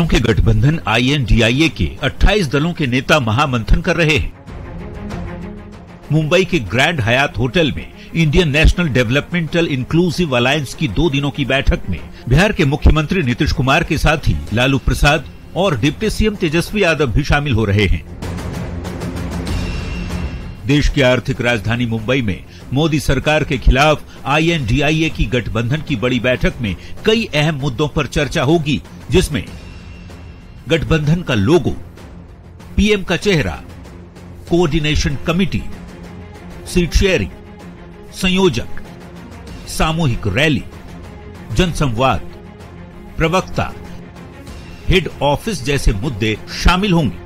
के गठबंधन INDIA के 28 दलों के नेता महामंथन कर रहे हैं। मुंबई के ग्रैंड हयात होटल में Indian national developmental inclusive alliance की 2 दिनों की बैठक में बिहार के मुख्यमंत्री नीतीश कुमार के साथ ही लालू प्रसाद और डिप्टी सीएम तेजस्वी यादव भी शामिल हो रहे हैं। देश की आर्थिक राजधानी मुंबई में मोदी सरकार के खिलाफ INDIA की गठबंधन की बड़ी बैठक में कई अहम मुद्दों पर चर्चा होगी, जिसमें गठबंधन का लोगो, पीएम का चेहरा, कोऑर्डिनेशन कमिटी, सीट शेयरिंग, संयोजक, सामूहिक रैली, जनसंवाद, प्रवक्ता, हेड ऑफिस जैसे मुद्दे शामिल होंगे।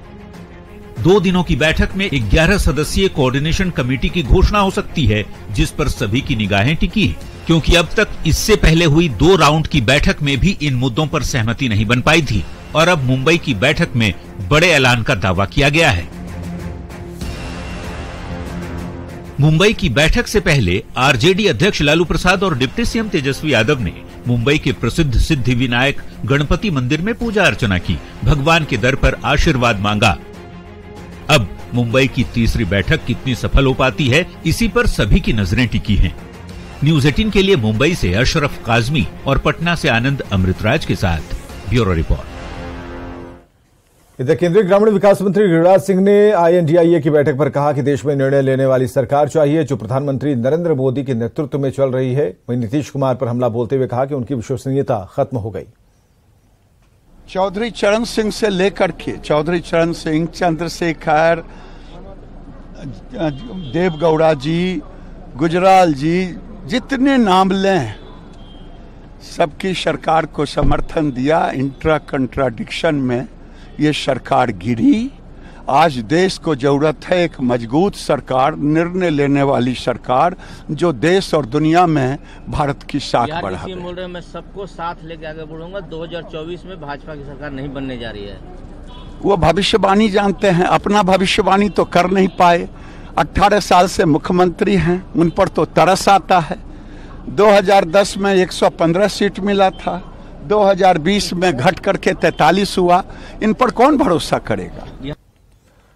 2 दिनों की बैठक में 11 सदस्यीय कोऑर्डिनेशन कमेटी की घोषणा हो सकती है, जिस पर सभी की निगाहें टिकी है, क्योंकि अब तक इससे पहले हुई 2 राउंड की बैठक में भी इन मुद्दों पर सहमति नहीं बन पाई थी और अब मुंबई की बैठक में बड़े ऐलान का दावा किया गया है। मुंबई की बैठक से पहले आरजेडी अध्यक्ष लालू प्रसाद और डिप्टी सीएम तेजस्वी यादव ने मुंबई के प्रसिद्ध सिद्धि विनायक गणपति मंदिर में पूजा अर्चना की, भगवान के दर पर आशीर्वाद मांगा। अब मुंबई की तीसरी बैठक कितनी सफल हो पाती है, इसी पर सभी की नजरें टिकी हैं। न्यूज 18 के लिए मुंबई से अशरफ काजमी और पटना से आनंद अमृतराज के साथ ब्यूरो रिपोर्ट। इधर केंद्रीय ग्रामीण विकास मंत्री गिरिराज सिंह ने INDIA की बैठक पर कहा कि देश में निर्णय लेने वाली सरकार चाहिए जो प्रधानमंत्री नरेंद्र मोदी के नेतृत्व में चल रही है। वहीं नीतीश कुमार पर हमला बोलते हुए कहा कि उनकी विश्वसनीयता खत्म हो गई। चौधरी चरण सिंह से लेकर के चौधरी चरण सिंह, चंद्रशेखर, देवगौड़ा जी, गुजराल जी, जितने नाम लें, सबकी सरकार को समर्थन दिया। इंट्रा कंट्राडिक्शन में ये सरकार गिरी। आज देश को जरूरत है एक मजबूत सरकार, निर्णय लेने वाली सरकार, जो देश और दुनिया में भारत की साख बढ़ाए। बोल रहे हैं मैं सबको साथ लेके आगे बढ़ूंगा। 2024 में भाजपा की सरकार नहीं बनने जा रही है। वो भविष्यवाणी जानते हैं, अपना भविष्यवाणी तो कर नहीं पाए। 18 साल से मुख्यमंत्री हैं, उन पर तो तरस आता है। 2010 में 115 सीट मिला था, 2020 में घट करके 43 हुआ। इन पर कौन भरोसा करेगा।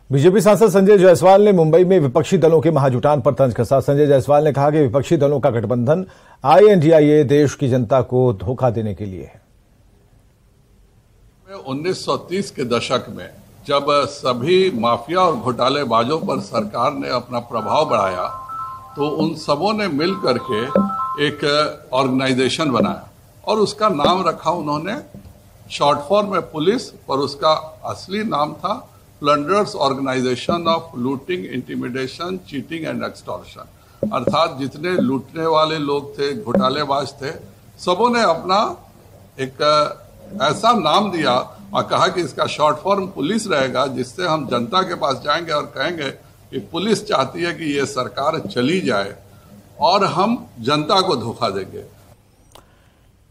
बीजेपी सांसद संजय जायसवाल ने मुंबई में विपक्षी दलों के महाजुटान पर तंज कसा। संजय जायसवाल ने कहा कि विपक्षी दलों का गठबंधन INDIA देश की जनता को धोखा देने के लिए है। 1930 के दशक में जब सभी माफिया और घोटालेबाजों पर सरकार ने अपना प्रभाव बढ़ाया, तो उन सबों ने मिल करके एक ऑर्गेनाइजेशन बनाया और उसका नाम रखा उन्होंने शॉर्ट फॉर्म में पुलिस, पर उसका असली नाम था plunderers organisation of looting, intimidation, cheating and extortion. अर्थात जितने लूटने वाले लोग थे, घोटालेबाज थे, सबों ने अपना एक ऐसा नाम दिया और कहा कि इसका शॉर्ट फॉर्म पुलिस रहेगा, जिससे हम जनता के पास जाएंगे और कहेंगे कि पुलिस चाहती है कि ये सरकार चली जाए और हम जनता को धोखा देंगे।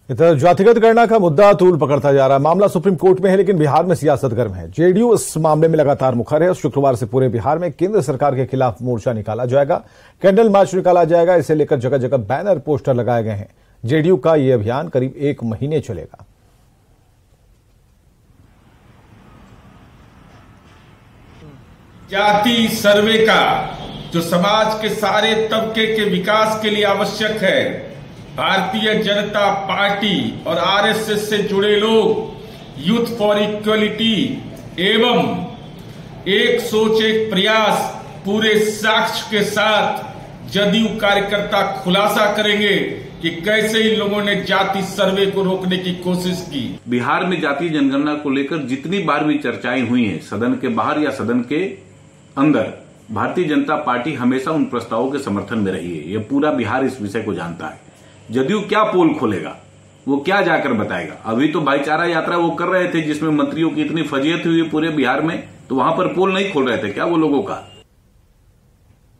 इधर जातिगत गणना का मुद्दा तूल पकड़ता जा रहा है। मामला सुप्रीम कोर्ट में है, लेकिन बिहार में सियासत गर्म है। जेडीयू इस मामले में लगातार मुखर है। शुक्रवार से पूरे बिहार में केंद्र सरकार के खिलाफ मोर्चा निकाला जाएगा, कैंडल मार्च निकाला जाएगा। इसे लेकर जगह जगह बैनर, पोस्टर लगाए गए हैं। जेडीयू का यह अभियान करीब 1 महीने चलेगा। जाति सर्वे का जो समाज के सारे तबके के विकास के लिए आवश्यक है, भारतीय जनता पार्टी और आरएसएस से जुड़े लोग यूथ फॉर इक्वलिटी एवं एक सोच एक प्रयास पूरे साक्ष्य के साथ जदयू कार्यकर्ता खुलासा करेंगे कि कैसे इन लोगों ने जाति सर्वे को रोकने की कोशिश की। बिहार में जातीय जनगणना को लेकर जितनी बार भी चर्चाएं हुई हैं, सदन के बाहर या सदन के अंदर, भारतीय जनता पार्टी हमेशा उन प्रस्तावों के समर्थन में रही है। यह पूरा बिहार इस विषय को जानता है। जदयू क्या पोल खोलेगा, वो क्या जाकर बताएगा। अभी तो भाईचारा यात्रा वो कर रहे थे, जिसमें मंत्रियों की इतनी फजीयत हुई पूरे बिहार में, तो वहां पर पोल नहीं खोल रहे थे क्या वो लोगों का।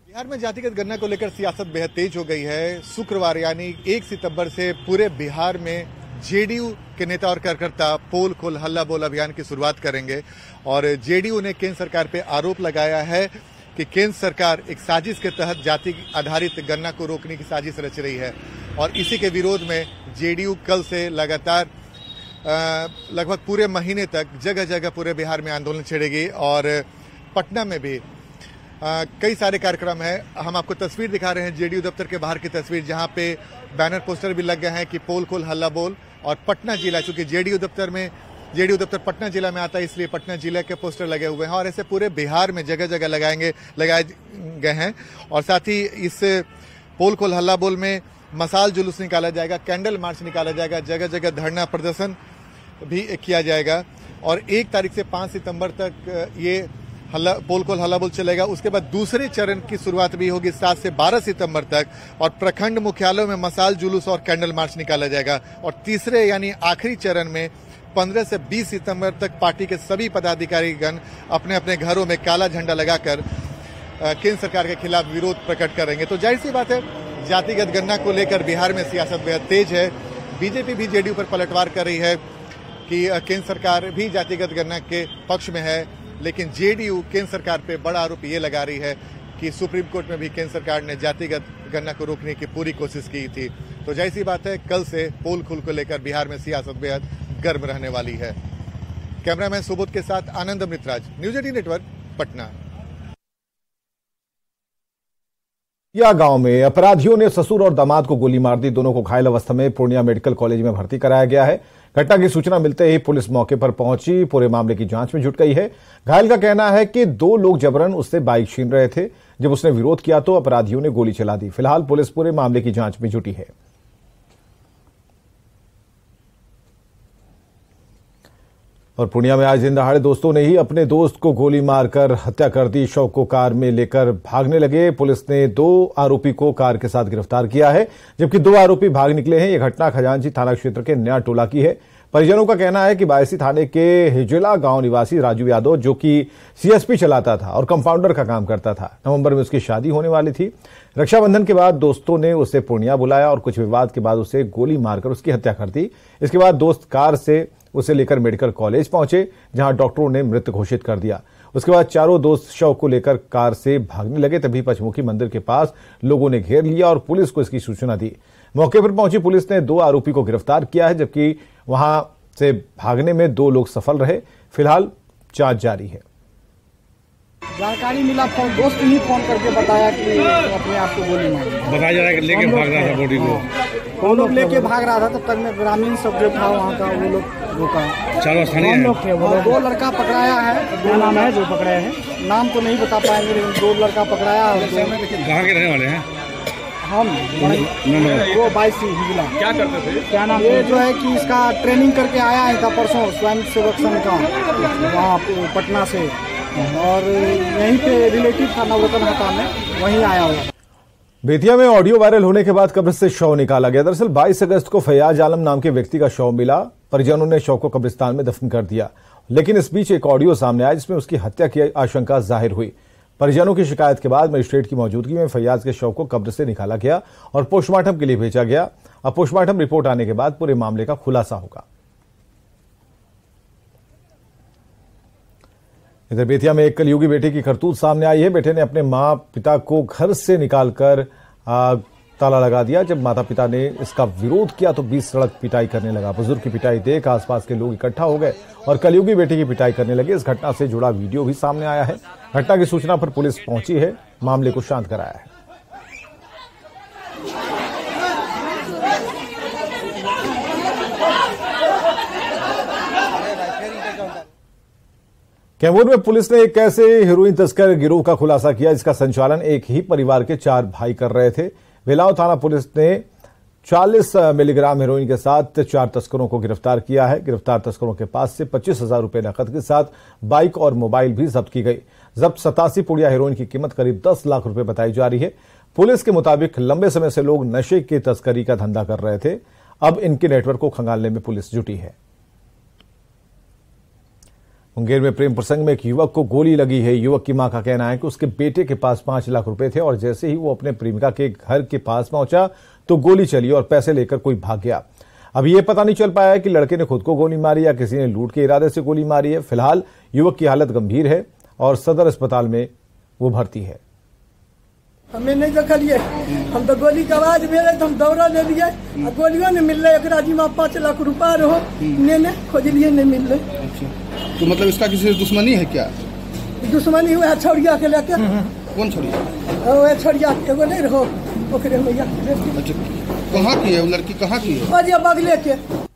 बिहार में जातिगत गणना को लेकर सियासत बेहद तेज हो गई है। शुक्रवार यानी 1 सितंबर से पूरे बिहार में जेडीयू के नेता और कार्यकर्ता पोल खोल हल्ला बोल अभियान की शुरुआत करेंगे और जेडीयू ने केंद्र सरकार पर आरोप लगाया है कि केंद्र सरकार एक साजिश के तहत जाति आधारित गणना को रोकने की साजिश रच रही है और इसी के विरोध में जेडीयू कल से लगातार लगभग पूरे महीने तक जगह जगह पूरे बिहार में आंदोलन छेड़ेगी और पटना में भी कई सारे कार्यक्रम है। हम आपको तस्वीर दिखा रहे हैं जेडीयू दफ्तर के बाहर की तस्वीर, जहां पे बैनर पोस्टर भी लग गए हैं कि पोल खोल हल्ला बोल। और पटना जिला, चूंकि जेडीयू दफ्तर पटना जिला में आता है, इसलिए पटना जिला के पोस्टर लगे हुए हैं और ऐसे पूरे बिहार में जगह जगह लगाए गए हैं। और साथ ही इस पोल खोल हल्ला बोल में मसाल जुलूस निकाला जाएगा, कैंडल मार्च निकाला जाएगा, जगह जगह धरना प्रदर्शन भी किया जाएगा। और 1 तारीख से 5 सितंबर तक ये पोल खोल हल्ला बोल चलेगा। उसके बाद दूसरे चरण की शुरुआत भी होगी 7 से 12 सितंबर तक और प्रखंड मुख्यालयों में मसाल जुलूस और कैंडल मार्च निकाला जाएगा। और तीसरे यानी आखिरी चरण में 15 से 20 सितंबर तक पार्टी के सभी पदाधिकारीगण अपने अपने घरों में काला झंडा लगाकर केंद्र सरकार के खिलाफ विरोध प्रकट करेंगे। तो जाहिर सी बात है, जातिगत गणना को लेकर बिहार में सियासत बेहद तेज है। बीजेपी भी जेडीयू पर पलटवार कर रही है कि केंद्र सरकार भी जातिगत गणना के पक्ष में है, लेकिन जेडीयू केंद्र सरकार पे बड़ा आरोप ये लगा रही है कि सुप्रीम कोर्ट में भी केंद्र सरकार ने जातिगत गणना को रोकने की पूरी कोशिश की थी। तो जाहिर सी बात है, कल से पोल खुल को लेकर बिहार में सियासत बेहद गर्म रहने वाली है। कैमरामैन सुबोध के साथ आनंद अमृतराज, न्यूज 18 नेटवर्क, पटना। या गांव में अपराधियों ने ससुर और दामाद को गोली मार दी। दोनों को घायल अवस्था में पूर्णिया मेडिकल कॉलेज में भर्ती कराया गया है। घटना की सूचना मिलते ही पुलिस मौके पर पहुंची, पूरे मामले की जांच में जुट गई है। घायल का कहना है कि 2 लोग जबरन उससे बाइक छीन रहे थे। जब उसने विरोध किया तो अपराधियों ने गोली चला दी। फिलहाल पुलिस पूरे मामले की जांच में जुटी है। और पूर्णिया में आज दिन दहाड़े दोस्तों ने ही अपने दोस्त को गोली मारकर हत्या कर दी। शव को कार में लेकर भागने लगे। पुलिस ने 2 आरोपी को कार के साथ गिरफ्तार किया है, जबकि 2 आरोपी भाग निकले हैं। यह घटना खजांची थाना क्षेत्र के नया टोला की है। परिजनों का कहना है कि बायसी थाने के हिजला गांव निवासी राजू यादव, जो कि सीएसपी चलाता था और कंपाउंडर का काम करता था, नवंबर में उसकी शादी होने वाली थी। रक्षाबंधन के बाद दोस्तों ने उसे पूर्णिया बुलाया और कुछ विवाद के बाद उसे गोली मारकर उसकी हत्या कर दी। इसके बाद दोस्त कार से उसे लेकर मेडिकल कॉलेज पहुंचे, जहां डॉक्टरों ने मृत घोषित कर दिया। उसके बाद चारों दोस्त शव को लेकर कार से भागने लगे। तभी पंचमुखी मंदिर के पास लोगों ने घेर लिया और पुलिस को इसकी सूचना दी। मौके पर पहुंची पुलिस ने 2 आरोपी को गिरफ्तार किया है, जबकि वहां से भागने में 2 लोग सफल रहे। फिलहाल जांच जारी है। जानकारी मिला, दोस्त ही फोन करके बताया कि अपने आप को गोली मारी। बताया जा रहा है कि लेके भाग रहा था बॉडी को। वो लोग लेके भाग रहा था, तब तक में ग्रामीण सब जो था वहाँ का वो लोग रुका। 4 स्थानीय लोग थे। 2 लड़का पकड़ाया है। क्या नाम है जो पकड़ाया है? नाम तो नहीं बता पाएंगे, लेकिन 2 लड़का पकड़ाया है। कहाँ के रहने वाले हैं? हम वो 22 हिजला। क्या करते थे? क्या नाम? ये जो है कि इसका ट्रेनिंग करके आया है था परसों स्वयं सेवक संघ का, वहाँ पटना से, और यहीं पे रिलेटिव था नवरत्न हटा में, वहीं आया हुआ। बेतिया में ऑडियो वायरल होने के बाद कब्र से शव निकाला गया। दरअसल 22 अगस्त को फैयाज आलम नाम के व्यक्ति का शव मिला। परिजनों ने शव को कब्रिस्तान में दफन कर दिया, लेकिन इस बीच एक ऑडियो सामने आया जिसमें उसकी हत्या की आशंका जाहिर हुई। परिजनों की शिकायत के बाद मजिस्ट्रेट की मौजूदगी में फैयाज के शव को कब्र से निकाला गया और पोस्टमार्टम के लिए भेजा गया। अब पोस्टमार्टम रिपोर्ट आने के बाद पूरे मामले का खुलासा होगा। इधर बेतिया में एक कलयुगी बेटे की करतूत सामने आई है। बेटे ने अपने मां पिता को घर से निकालकर ताला लगा दिया। जब माता पिता ने इसका विरोध किया तो 20 सड़क पिटाई करने लगा। बुजुर्ग की पिटाई देख आसपास के लोग इकट्ठा हो गए और कलयुगी बेटे की पिटाई करने लगे। इस घटना से जुड़ा वीडियो भी सामने आया है। घटना की सूचना पर पुलिस पहुंची है, मामले को शांत कराया है। कैमूर में पुलिस ने एक ऐसे हेरोइन तस्कर गिरोह का खुलासा किया जिसका संचालन एक ही परिवार के 4 भाई कर रहे थे। वेलाव थाना पुलिस ने 40 मिलीग्राम हेरोइन के साथ 4 तस्करों को गिरफ्तार किया है। गिरफ्तार तस्करों के पास से 25,000 रुपए नकद के साथ बाइक और मोबाइल भी जब्त की गई। जब्त 87 पुड़िया हेरोइन की कीमत करीब 10 लाख रुपए बताई जा रही है। पुलिस के मुताबिक लंबे समय से लोग नशे की तस्करी का धंधा कर रहे थे। अब इनके नेटवर्क को खंगालने में पुलिस जुटी है। मुंगेर में प्रेम प्रसंग में एक युवक को गोली लगी है। युवक की मां का कहना है कि उसके बेटे के पास 5 लाख रुपए थे और जैसे ही वो अपने प्रेमिका के घर के पास पहुंचा तो गोली चली और पैसे लेकर कोई भाग गया। अब ये पता नहीं चल पाया है कि लड़के ने खुद को गोली मारी या किसी ने लूट के इरादे से गोली मारी है। फिलहाल युवक की हालत गंभीर है और सदर अस्पताल में वो भर्ती है। हमें नहीं देखलिए, हम तो गोली के आवाज मेरे तो हम दौड़ा ले लिए, गोलियों नहीं मिल रहे। एक जिम्मा 5 लाख रुपया रहो ने खोज लिए नहीं मिल रहे। तो मतलब इसका किसी से दुश्मनी है क्या? दुश्मनी हुआ छौड़िया के लेके। कौन छौड़िया? वो छौड़िया एगो नहीं रहो ओकरे मैया। अच्छा, कहाँ की है वो लड़की? कहाँ की है? बजिया बगले के।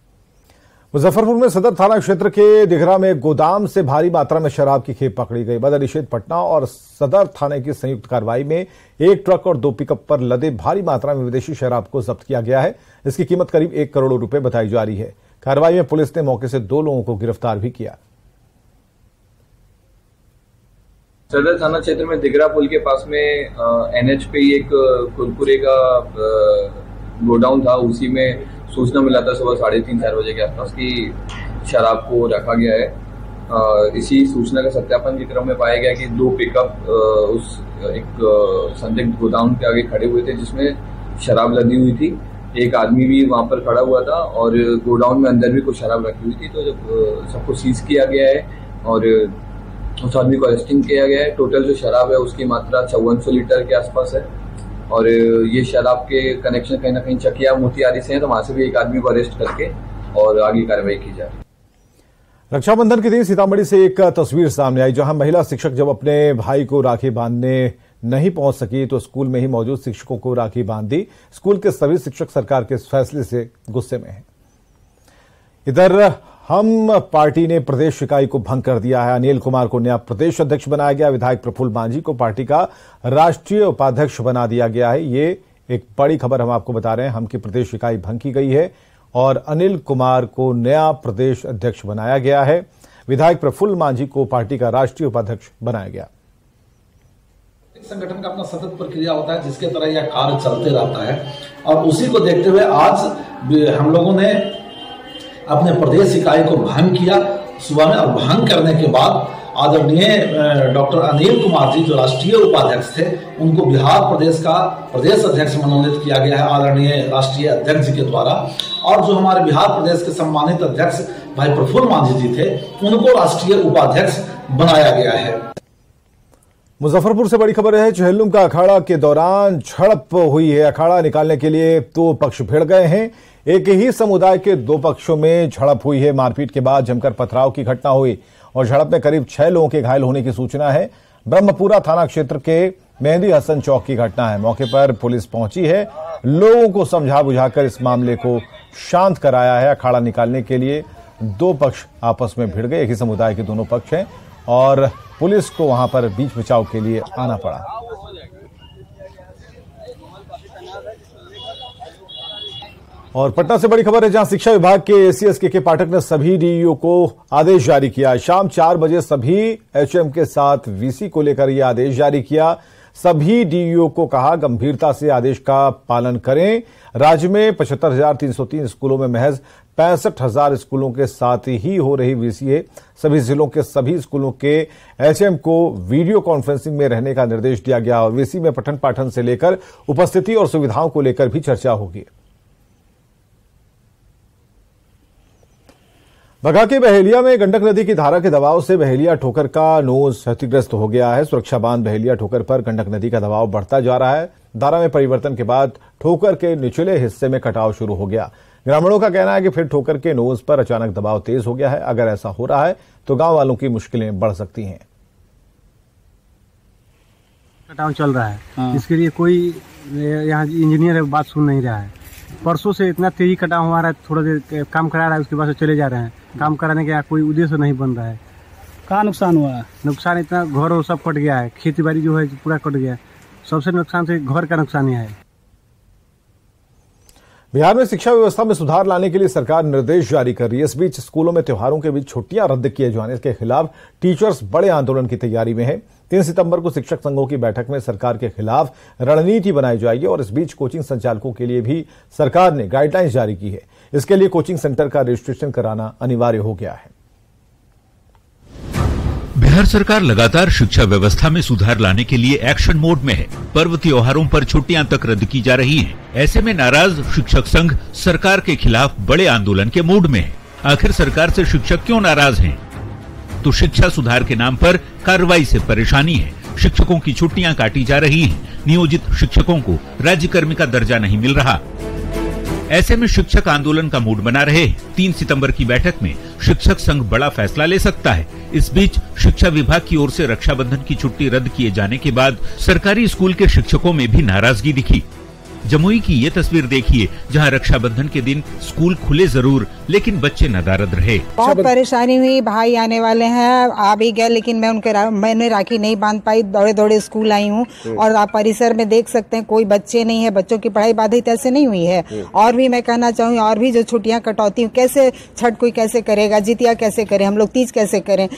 मुजफ्फरपुर में सदर थाना क्षेत्र के दिघरा में गोदाम से भारी मात्रा में शराब की खेप पकड़ी गई। बदरनिषेध पटना और सदर थाने की संयुक्त कार्रवाई में एक ट्रक और 2 पिकअप पर लदे भारी मात्रा में विदेशी शराब को जब्त किया गया है। इसकी कीमत करीब 1 करोड़ रुपए बताई जा रही है। कार्रवाई में पुलिस ने मौके से 2 लोगों को गिरफ्तार भी किया। सदर थाना क्षेत्र में दिघरा पुल के पास में NH पे एक कुरकुरे का गोडाउन था। उसी में सूचना मिला था सुबह 3:30-4 बजे के आसपास की शराब को रखा गया है। इसी सूचना का सत्यापन के क्रम में पाया गया कि 2 पिकअप उस एक संदिग्ध गोदाउन के आगे खड़े हुए थे जिसमें शराब लदी हुई थी। एक आदमी भी वहां पर खड़ा हुआ था और गोडाउन में अंदर भी कुछ शराब रखी हुई थी। तो जब सबको सीज किया गया है और उस आदमी को अरेस्टिंग किया गया है। टोटल जो शराब है उसकी मात्रा 5400 लीटर के आसपास है और ये शराब के कनेक्शन कहीं ना कहीं चकिया मोतिहारी से है, तो वहां से भी एक आदमी को अरेस्ट करके और आगे कार्रवाई की जा रही है। रक्षाबंधन के दिन सीतामढ़ी से एक तस्वीर सामने आई जहां महिला शिक्षक जब अपने भाई को राखी बांधने नहीं पहुंच सकी तो स्कूल में ही मौजूद शिक्षकों को राखी बांध दी। स्कूल के सभी शिक्षक सरकार के फैसले से गुस्से में हैं। इधर हम पार्टी ने प्रदेश इकाई को भंग कर दिया है। अनिल कुमार को नया प्रदेश अध्यक्ष बनाया गया। विधायक प्रफुल्ल मांझी को पार्टी का राष्ट्रीय उपाध्यक्ष बना दिया गया है। ये एक बड़ी खबर हम आपको बता रहे हैं। हम की प्रदेश इकाई भंग की गई है और अनिल कुमार को नया प्रदेश अध्यक्ष बनाया गया है। विधायक प्रफुल्ल मांझी को पार्टी का राष्ट्रीय उपाध्यक्ष बनाया गया। संगठन का अपना सतत प्रक्रिया होता है जिसके तरह यह कार्य चलते रहता है और उसी को देखते हुए आज हम लोगों ने अपने प्रदेश इकाई को भंग किया सुबह में और भंग करने के बाद आदरणीय डॉक्टर अनिल कुमार जी जो राष्ट्रीय उपाध्यक्ष थे उनको बिहार प्रदेश का प्रदेश अध्यक्ष मनोनीत किया गया है आदरणीय राष्ट्रीय अध्यक्ष जी के द्वारा। और जो हमारे बिहार प्रदेश के सम्मानित अध्यक्ष भाई प्रफुल्ल मांझी जी थे उनको राष्ट्रीय उपाध्यक्ष बनाया गया है। मुजफ्फरपुर से बड़ी खबर है। चेहल्लुम का अखाड़ा के दौरान झड़प हुई है। अखाड़ा निकालने के लिए 2 पक्ष भिड़ गए हैं। एक ही समुदाय के 2 पक्षों में झड़प हुई है। मारपीट के बाद जमकर पथराव की घटना हुई और झड़प में करीब 6 लोगों के घायल होने की सूचना है। ब्रह्मपुरा थाना क्षेत्र के मेहंदी हसन चौक की घटना है। मौके पर पुलिस पहुंची है। लोगों को समझा बुझाकर इस मामले को शांत कराया है। अखाड़ा निकालने के लिए 2 पक्ष आपस में भिड़ गए। एक ही समुदाय के दोनों पक्ष हैं और पुलिस को वहां पर बीच बचाव के लिए आना पड़ा। और पटना से बड़ी खबर है जहां शिक्षा विभाग के एसीएस के पाठक ने सभी डीईओ को आदेश जारी किया। शाम 4 बजे सभी एचएम के साथ वीसी को लेकर यह आदेश जारी किया। सभी डीईओ को कहा गंभीरता से आदेश का पालन करें। राज्य में 75,303 स्कूलों में महज 65,000 स्कूलों के साथ ही हो रही वीसीए। सभी जिलों के सभी स्कूलों के एचएम को वीडियो कॉन्फ्रेंसिंग में रहने का निर्देश दिया गया और वीसी में पठन पाठन से लेकर उपस्थिति और सुविधाओं को लेकर भी चर्चा होगी। बघा के बहेलिया में गंडक नदी की धारा के दबाव से बहेलिया ठोकर का नोज क्षतिग्रस्त हो गया है। सुरक्षा बांध बहेलिया ठोकर पर गंडक नदी का दबाव बढ़ता जा रहा है। धारा में परिवर्तन के बाद ठोकर के निचले हिस्से में कटाव शुरू हो गया। ग्रामीणों का कहना है कि फिर ठोकर के नोज पर अचानक दबाव तेज हो गया है। अगर ऐसा हो रहा है तो गांव वालों की मुश्किलें बढ़ सकती हैं। कटाव चल रहा है इसके लिए कोई यहाँ इंजीनियर बात सुन नहीं रहा है। परसों से इतना तेजी कटाव हुआ है, थोड़ा देर काम करा रहा है उसके बाद से चले जा रहे हैं। काम कराने का कोई उद्देश्य नहीं बन रहा है। कहाँ नुकसान हुआ है? नुकसान इतना घर और सब कट गया है। खेती बाड़ी जो है पूरा कट गया। सबसे नुकसान से घर का नुकसान ही है। बिहार में शिक्षा व्यवस्था में सुधार लाने के लिए सरकार निर्देश जारी कर रही है। इस बीच स्कूलों में त्योहारों के बीच छुट्टियां रद्द किए जाने के खिलाफ टीचर्स बड़े आंदोलन की तैयारी में है। 3 सितंबर को शिक्षक संघों की बैठक में सरकार के खिलाफ रणनीति बनाई जाएगी और इस बीच कोचिंग संचालकों के लिए भी सरकार ने गाइडलाइंस जारी की है। इसके लिए कोचिंग सेंटर का रजिस्ट्रेशन कराना अनिवार्य हो गया है। बिहार सरकार लगातार शिक्षा व्यवस्था में सुधार लाने के लिए एक्शन मोड में है। पर्व त्योहारों पर छुट्टियां तक रद्द की जा रही हैं। ऐसे में नाराज शिक्षक संघ सरकार के खिलाफ बड़े आंदोलन के मूड में है। आखिर सरकार से शिक्षक क्यों नाराज हैं? तो शिक्षा सुधार के नाम पर कार्रवाई से परेशानी है। शिक्षकों की छुट्टियां काटी जा रही हैं। नियोजित शिक्षकों को राज्यकर्मी का दर्जा नहीं मिल रहा। ऐसे में शिक्षक आंदोलन का मूड बना रहे। 3 सितंबर की बैठक में शिक्षक संघ बड़ा फैसला ले सकता है। इस बीच शिक्षा विभाग की ओर से रक्षाबंधन की छुट्टी रद्द किए जाने के बाद सरकारी स्कूल के शिक्षकों में भी नाराजगी दिखी। जमुई की ये तस्वीर देखिए, जहां रक्षाबंधन के दिन स्कूल खुले जरूर, लेकिन बच्चे नदारद रहे। बहुत परेशानी हुई। भाई आने वाले हैं, आ भी गए, लेकिन मैंने राखी नहीं बांध पाई। दौड़े दौड़े स्कूल आई हूँ और आप परिसर में देख सकते हैं कोई बच्चे नहीं है। बच्चों की पढ़ाई बाधित ऐसे नहीं हुई है। और भी मैं कहना चाहूँगी, और भी जो छुट्टियां कटौती, कैसे छठ कोई कैसे करेगा, जितिया कैसे करें, हम लोग तीज कैसे करें।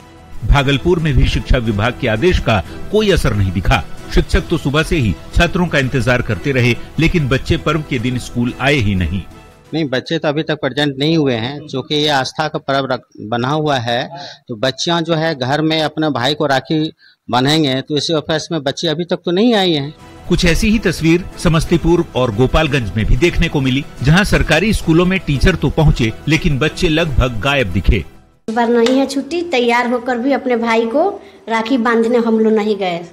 भागलपुर में भी शिक्षा विभाग के आदेश का कोई असर नहीं दिखा। शिक्षक तो सुबह से ही छात्रों का इंतजार करते रहे, लेकिन बच्चे पर्व के दिन स्कूल आए ही नहीं। बच्चे तो अभी तक प्रेजेंट नहीं हुए हैं। चूँकि ये आस्था का पर्व बना हुआ है, तो बच्चियां जो है घर में अपने भाई को राखी बांधेंगे, तो इसी ऑफिस में बच्चे अभी तक तो नहीं आई हैं। कुछ ऐसी ही तस्वीर समस्तीपुर और गोपालगंज में भी देखने को मिली, जहां सरकारी स्कूलों में टीचर तो पहुंचे, लेकिन बच्चे लगभग गायब दिखे। इस बार नहीं है छुट्टी, तैयार होकर भी अपने भाई को राखी बांधने हम लोग नहीं गए।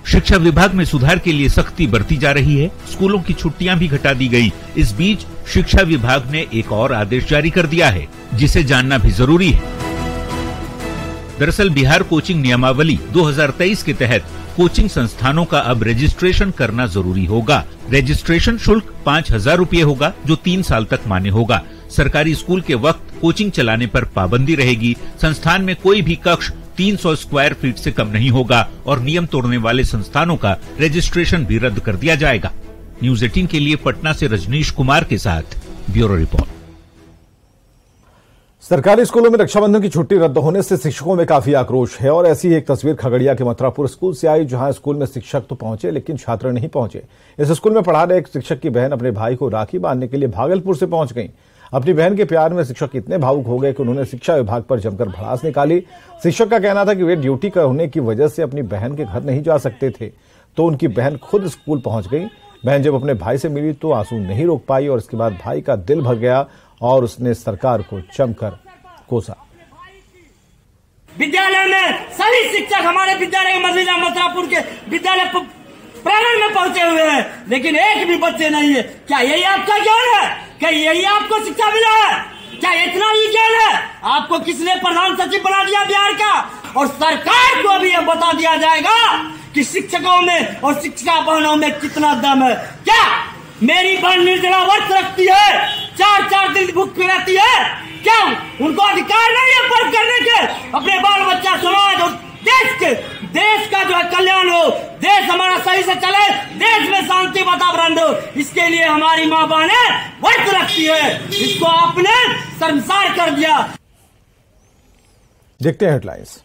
शिक्षा विभाग में सुधार के लिए सख्ती बरती जा रही है। स्कूलों की छुट्टियां भी घटा दी गई। इस बीच शिक्षा विभाग ने एक और आदेश जारी कर दिया है, जिसे जानना भी जरूरी है। दरअसल बिहार कोचिंग नियमावली 2023 के तहत कोचिंग संस्थानों का अब रजिस्ट्रेशन करना जरूरी होगा। रजिस्ट्रेशन शुल्क 5,000 रूपये होगा, जो 3 साल तक मान्य होगा। सरकारी स्कूल के वक्त कोचिंग चलाने पर पाबंदी रहेगी। संस्थान में कोई भी कक्ष 300 स्क्वायर फीट से कम नहीं होगा और नियम तोड़ने वाले संस्थानों का रजिस्ट्रेशन भी रद्द कर दिया जाएगा। न्यूज़ 18 के लिए पटना से रजनीश कुमार के साथ ब्यूरो रिपोर्ट। सरकारी स्कूलों में रक्षाबंधन की छुट्टी रद्द होने से शिक्षकों में काफी आक्रोश है और ऐसी एक तस्वीर खगड़िया के मथुरापुर स्कूल से आई, जहां स्कूल में शिक्षक तो पहुंचे लेकिन छात्र नहीं पहुंचे। इस स्कूल में पढ़ा रहे एक शिक्षक की बहन अपने भाई को राखी बांधने के लिए भागलपुर से पहुंच गई। अपनी बहन के प्यार में शिक्षक इतने भावुक हो गए कि उन्होंने शिक्षा विभाग पर जमकर भड़ास निकाली। शिक्षक का कहना था कि वे ड्यूटी होने की वजह से अपनी बहन के घर नहीं जा सकते थे, तो उनकी बहन खुद स्कूल पहुंच गई। बहन जब अपने भाई से मिली तो आंसू नहीं रोक पाई और इसके बाद भाई का दिल भर गया और उसने सरकार को जमकर कोसा। विद्यालय में सभी शिक्षक हमारे विद्यालय मजीला मथुरापुर के विद्यालय प्रांगण में पहुंचे हुए हैं, लेकिन एक भी बच्चे नहीं है। क्या यही आपका ज्ञान है? क्या यही आपको शिक्षा मिला है? क्या इतना ही ज्ञान है? आपको किसने प्रधान सचिव बना दिया बिहार का? और सरकार को भी यह बता दिया जाएगा कि शिक्षकों में और शिक्षा बहनों में कितना दम है। क्या मेरी बहन निर्जला व्रत रखती है, 4-4 दिन भूख रहती है? क्या उनको अधिकार नहीं है पर्व करने के? अपने बाल बच्चा, समाज और देश का जो है कल्याण हो, देश हमारा सही से चले, देश में शांति वातावरण हो, इसके लिए हमारी माँ बहनें व्रत रखती है। इसको आपने शर्मसार कर दिया। देखते हैं हेडलाइंस।